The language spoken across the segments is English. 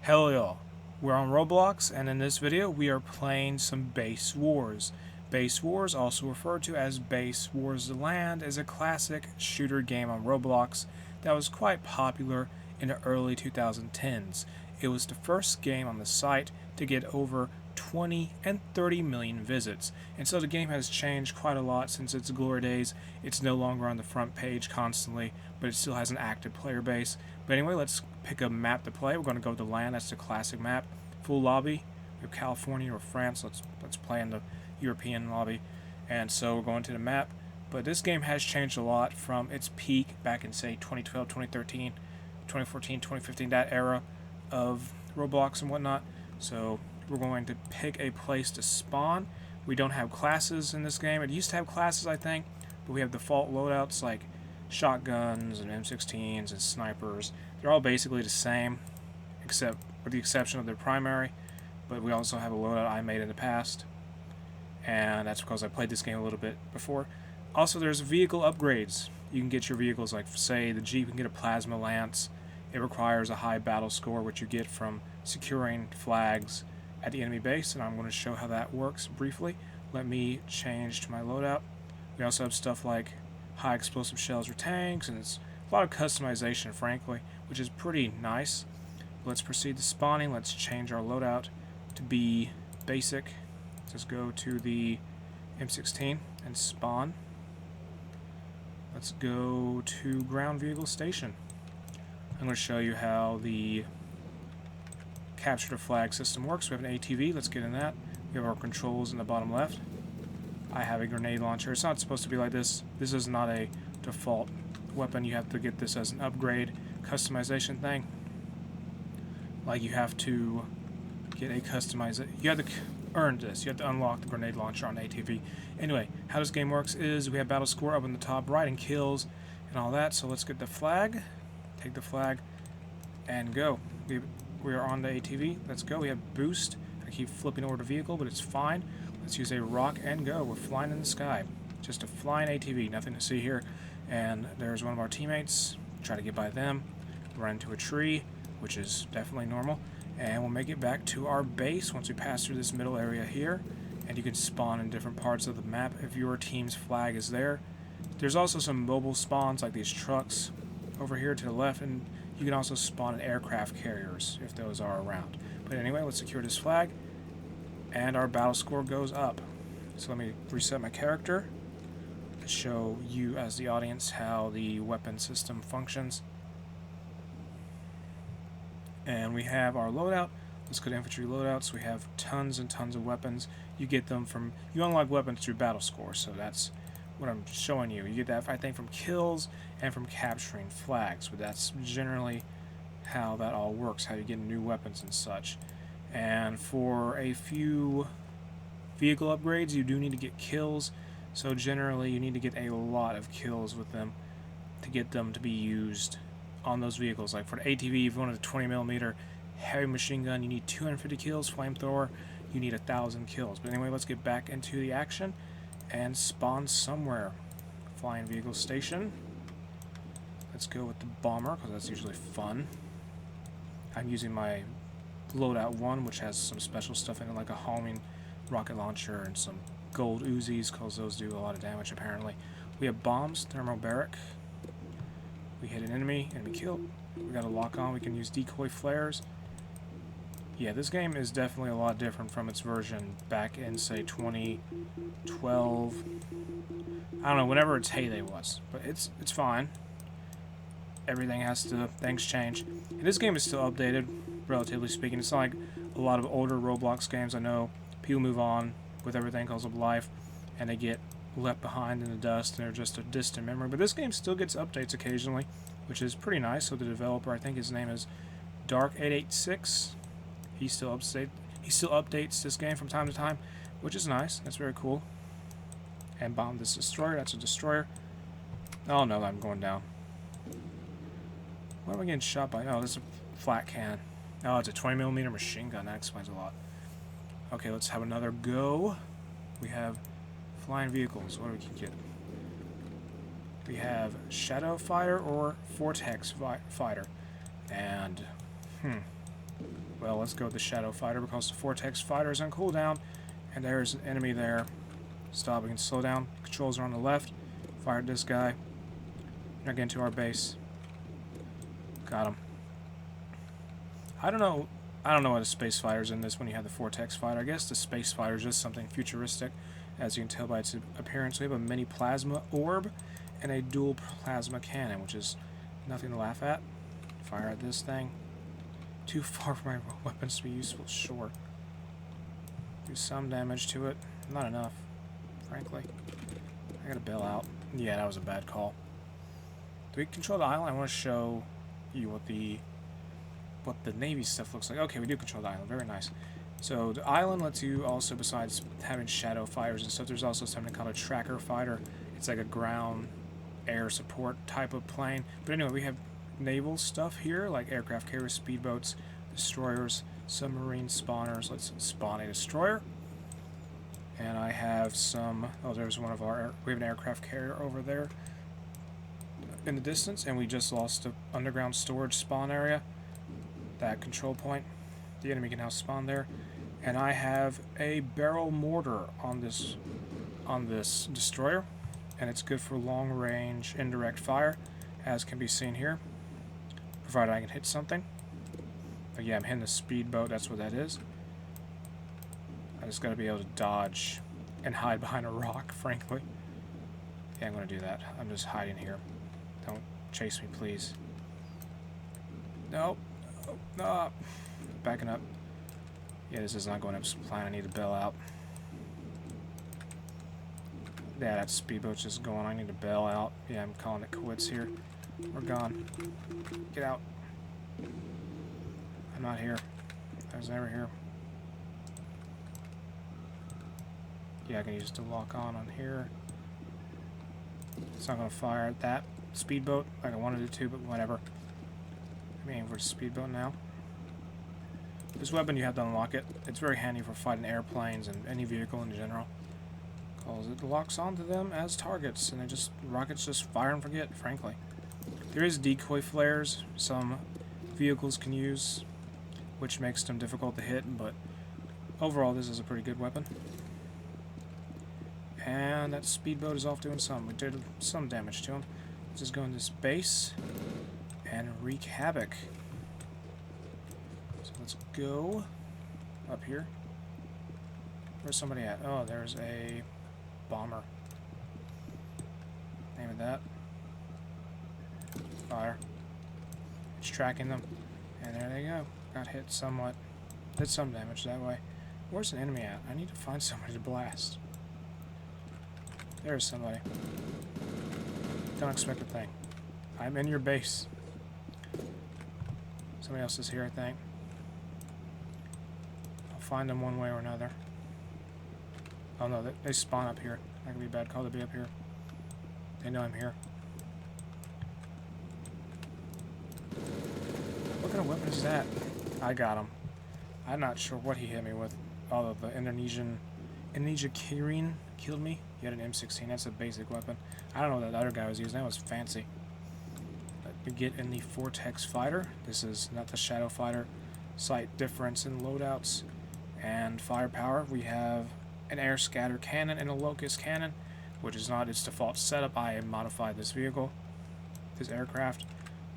Hello y'all, we're on Roblox, and in this video we are playing some Base Wars. Base Wars, also referred to as Base Wars The Land, is a classic shooter game on Roblox that was quite popular in the early 2010s. It was the first game on the site to get over 20 and 30 million visits, and so the game has changed quite a lot since its glory days. It's no longer on the front page constantly, but it still has an active player base. But anyway, let's pick a map to play. We're going to go to land. That's the classic map. Full lobby. We have California or France. Let's play in the European lobby. And so we're going to the map. But this game has changed a lot from its peak back in, say, 2012, 2013, 2014, 2015, that era of Roblox and whatnot. So we're going to pick a place to spawn. We don't have classes in this game. It used to have classes, I think, but we have default loadouts like shotguns and M16s and snipers. They're all basically the same, except with the exception of their primary. But we also have a loadout I made in the past, and that's because I played this game a little bit before. Also, there's vehicle upgrades. You can get your vehicles, like say the Jeep, you can get a plasma lance. It requires a high battle score, which you get from securing flags at the enemy base, and I'm going to show how that works briefly. Let me change to my loadout. We also have stuff like high explosive shells or tanks, and it's a lot of customization, frankly, which is pretty nice. Let's proceed to spawning. Let's change our loadout to be basic. Let's go to the M16 and spawn. Let's go to ground vehicle station. I'm going to show you how the capture the flag system works. We have an ATV. Let's get in that. We have our controls in the bottom left. I have a grenade launcher. It's not supposed to be like this. This is not a default weapon. You have to get this as an upgrade customization thing. Like you have to get a customization. You have to earn this. You have to unlock the grenade launcher on ATV. Anyway, how this game works is we have battle score up in the top right and kills and all that. So let's get the flag. Take the flag and go. We are on the ATV. Let's go. We have boost. I keep flipping over the vehicle, but it's fine. Let's use a rock and go. We're flying in the sky. Just a flying ATV. Nothing to see here. And there's one of our teammates. Try to get by them. Run into a tree, which is definitely normal. And we'll make it back to our base once we pass through this middle area here. And you can spawn in different parts of the map if your team's flag is there. There's also some mobile spawns like these trucks over here to the left, and you can also spawn in aircraft carriers if those are around. But anyway, let's secure this flag, and our battle score goes up. So let me reset my character to show you as the audience how the weapon system functions. And we have our loadout. Let's go to infantry loadouts. We have tons and tons of weapons. You get them from, you unlock weapons through battle score, so that's what I'm showing you. You get that, I think, from kills and from capturing flags, but that's generally how that all works, how you get new weapons and such. And for a few vehicle upgrades, you do need to get kills, so generally you need to get a lot of kills with them to get them to be used on those vehicles. Like for the ATV, if you wanted a 20mm heavy machine gun, you need 250 kills. Flamethrower, you need 1,000 kills. But anyway, let's get back into the action and spawn somewhere. Flying vehicle station. Let's go with the bomber, because that's usually fun. I'm using my loadout 1, which has some special stuff in it, like a homing rocket launcher and some gold Uzis, because those do a lot of damage apparently. We have bombs, thermobaric. We hit an enemy killed. We got a lock on. We can use decoy flares. Yeah, this game is definitely a lot different from its version back in, say, 2012. I don't know, whenever its heyday was. But it's fine. Things change. And this game is still updated, relatively speaking. It's not like a lot of older Roblox games. I know people move on with everything because of life, and they get left behind in the dust, and they're just a distant memory. But this game still gets updates occasionally, which is pretty nice. So the developer, I think his name is Dark886. He still updates this game from time to time, which is nice. That's very cool. And bomb this destroyer. That's a destroyer. Oh no, I'm going down. What am I getting shot by? Oh, this is a flat cannon. Oh, it's a 20mm machine gun. That explains a lot. Okay, let's have another go. We have flying vehicles. What do we get? We have Shadow Fighter or Vortex Fighter. And, Well, let's go with the Shadow Fighter because the Vortex Fighter is on cooldown. And there's an enemy there. Stop, we can slow down. Controls are on the left. Fire at this guy. Now get into our base. Got him. I don't know what a space fighter is in this when you have the Vortex Fighter. I guess the space fighter is just something futuristic, as you can tell by its appearance. We have a mini plasma orb and a dual plasma cannon, which is nothing to laugh at. Fire at this thing. Too far for my weapons to be useful, sure. Do some damage to it. Not enough, frankly. I gotta bail out. Yeah, that was a bad call. Do we control the island? I want to show you what the Navy stuff looks like. Okay, we do control the island. Very nice. So the island lets you also, besides having shadow fighters and stuff, there's also something called a tracker fighter. It's like a ground air support type of plane. But anyway, we have naval stuff here, like aircraft carriers, speedboats, destroyers, submarine spawners. Let's spawn a destroyer. And I have some... Oh, there's one of our... We have an aircraft carrier over there in the distance, and we just lost the underground storage spawn area. That control point. The enemy can now spawn there. And I have a barrel mortar on this destroyer, and it's good for long range indirect fire, as can be seen here, provided I can hit something. But yeah, I'm hitting the speedboat, that's what that is. I just gotta be able to dodge and hide behind a rock, frankly. Yeah, I'm gonna do that. I'm just hiding here. Don't chase me, please. Nope. Oh, no. Backing up. Yeah, this is not going up as planned. I need to bail out. Yeah, that speedboat's just going. I need to bail out. Yeah, I'm calling it quits here. We're gone. Get out. I'm not here. I was never here. Yeah, I can use it to lock on here. It's not going to fire at that speedboat like I wanted it to, but whatever. I'm aiming for the speedboat now. This weapon, you have to unlock it. It's very handy for fighting airplanes and any vehicle in general, because it locks onto them as targets, and rockets just fire and forget, frankly. There is decoy flares some vehicles can use, which makes them difficult to hit, but overall this is a pretty good weapon. And that speedboat is off doing something. We did some damage to him. Let's just go in this base and wreak havoc. So let's go up here. Where's somebody at? Oh, there's a bomber. Name of that. Fire. It's tracking them. And there they go. Got hit somewhat. Did some damage that way. Where's the enemy at? I need to find somebody to blast. There's somebody. Don't expect a thing. I'm in your base. Somebody else is here, I think. I'll find them one way or another. Oh no, they spawn up here. That could be a bad call to be up here. They know I'm here. What kind of weapon is that? I got him. I'm not sure what he hit me with. All of the Indonesia Kirin killed me. He had an M16. That's a basic weapon. I don't know what that other guy was using. That was fancy. Let me get in the Vortex Fighter. This is not the Shadow Fighter. Slight difference in loadouts and firepower. We have an air scatter cannon and a locust cannon, which is not its default setup. I modified this vehicle, this aircraft.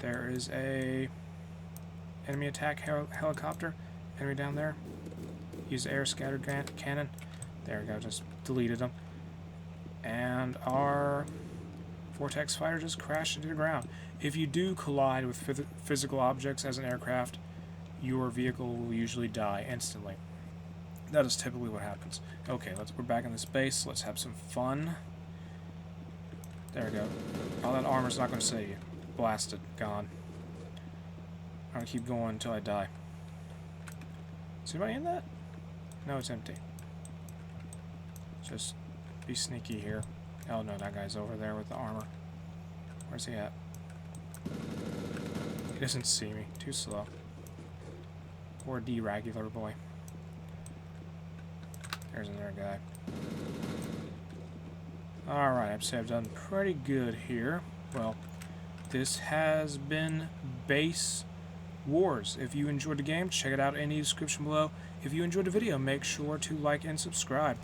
There is a enemy attack helicopter. Enemy down there. Use the air scatter cannon. There we go. Just deleted them. And our Vortex Fighter just crashed into the ground. If you do collide with physical objects as an aircraft, your vehicle will usually die instantly. That is typically what happens. Okay, we're back in this base. Let's have some fun. There we go. All that armor's not going to save you. Blasted. Gone. I'm going to keep going until I die. Is anybody in that? No, it's empty. Just be sneaky here. Oh no, that guy's over there with the armor. Where's he at? He doesn't see me. Too slow. Poor D-regular boy. There's another guy. Alright, I'd say I've done pretty good here. Well, this has been Base Wars. If you enjoyed the game, check it out in the description below. If you enjoyed the video, make sure to like and subscribe.